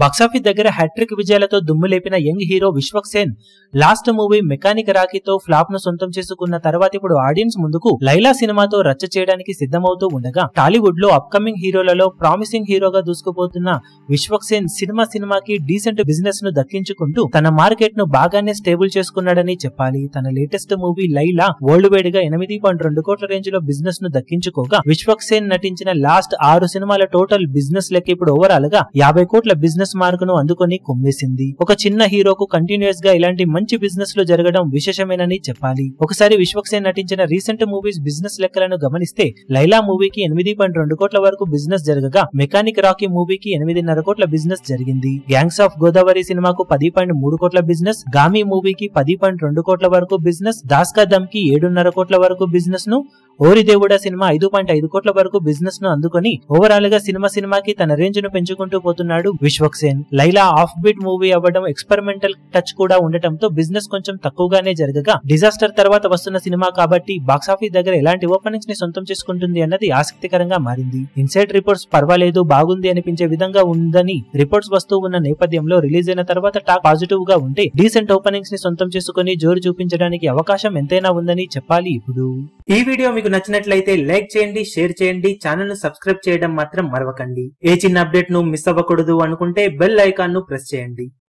Box office దగ్గర hat trick విజయాలతో దుమ్ము లేపిన young hero Vishwaksen last movie mechanic రాకీతో ఫ్లాప్ ను సొంతం చేసుకున్న తర్వాత ఇప్పుడు ఆడియన్స్ ముందుకు లైలా సినిమాతో రచ్చ చేయడానికి సిద్ధమవుతూ ఉండగా టాలీవుడ్ లో అప్కమింగ్ హీరోలలో ప్రామిసింగ్ హీరోగా దూసుకుపోతున్న విశ్వక్సేన్ సినిమాకి డీసెంట్ బిజినెస్ ను దక్కించుకుంటూ తన మార్కెట్ ను బాగానే స్టేబుల్ చేసుకున్నాడని చెప్పాలి. తన latest movie Laila world wide గా 8.2 కోట్ల రేంజ్ లో బిజినెస్ ను దక్కించుకోగా విశ్వక్సేన్ నటించిన లాస్ట్ 6 సినిమాల టోటల్ బిజినెస్ లెక్క ఇప్పుడు ఓవరాల్ గా 50 కోట్ల బిజినెస్ మార్క్ ను అందుకొని కుమ్మేసింది. ఒక చిన్న హీరోకు కంటిన్యూస్ గా ఇలాంటి మంచి బిజినెస్ లో జరగడం విశేషమేనని చెప్పాలి. ఒకసారి విశ్వక్సేన్ నటించిన రీసెంట్ మూవీస్ బిజినెస్ లెక్కలను గమనిస్తే లైలా మూవీకి 8.2 కోట్ల వరకు బిజినెస్ జరగగా మెకానిక్ రాకీ మూవీకి 8.5 కోట్ల బిజినెస్ జరిగింది. గ్యాంగ్స్ ఆఫ్ గోదావరి సినిమాకు 10.3 కోట్ల బిజినెస్, గామి మూవీకి 10.2 కోట్ల వరకు బిజినెస్, దాస్కా దమ్ కి 7.5 కోట్ల వరకు బిజినెస్ ను, ఓరి దేవుడా సినిమా 5.5 కోట్ల వరకు బిజినెస్ ను అందుకొని ఓవరాల్ గా సినిమాకి తన రేంజ్ ను పెంచుకుంటూ పోతున్నాడు Vishwaksen. Laila off beat movie అవ్వడం, ఎక్స్పెరిమెంటల్ టచ్ కూడా ఉండటంతో బిజినెస్ కొంచెం తక్కువగానే జరగగా డిజాస్టర్ తర్వాత వస్తున్న సినిమా కాబట్టి బాక్సాఫీస్ దగ్గర ఎలాంటి ఓపెనింగ్స్ ని సొంతం చేసుకుంటుంది అన్నది ఆసక్తికరంగా మారింది. ఇన్సైడ్ రిపోర్ట్స్ పర్వాలేదు, బాగుంది అనిపించే విధంగా ఉందని రిపోర్ట్స్ వస్తూ ఉన్న నేపథ్యంలో రిలీజ్ అయిన తర్వాత టాక్ పాజిటివ్ గా ఉంటే డీసెంట్ ఓపెనింగ్స్ ని సొంతం చేసుకుని జోరు చూపించడానికి అవకాశం ఎంతైనా ఉందని చెప్పాలి. ఇప్పుడు ఈ వీడియో మీకు నచ్చినట్లయితే లైక్ చేయండి, షేర్ చేయండి, ఛానల్ ను సబ్స్క్రైబ్ చేయడం మాత్రం మరవకండి. ఏ చిన్న అప్డేట్ ను మిస్ అవ్వకూడదు అనుకుంటే బెల్ ఐకాన్ ను ప్రెస్ చేయండి.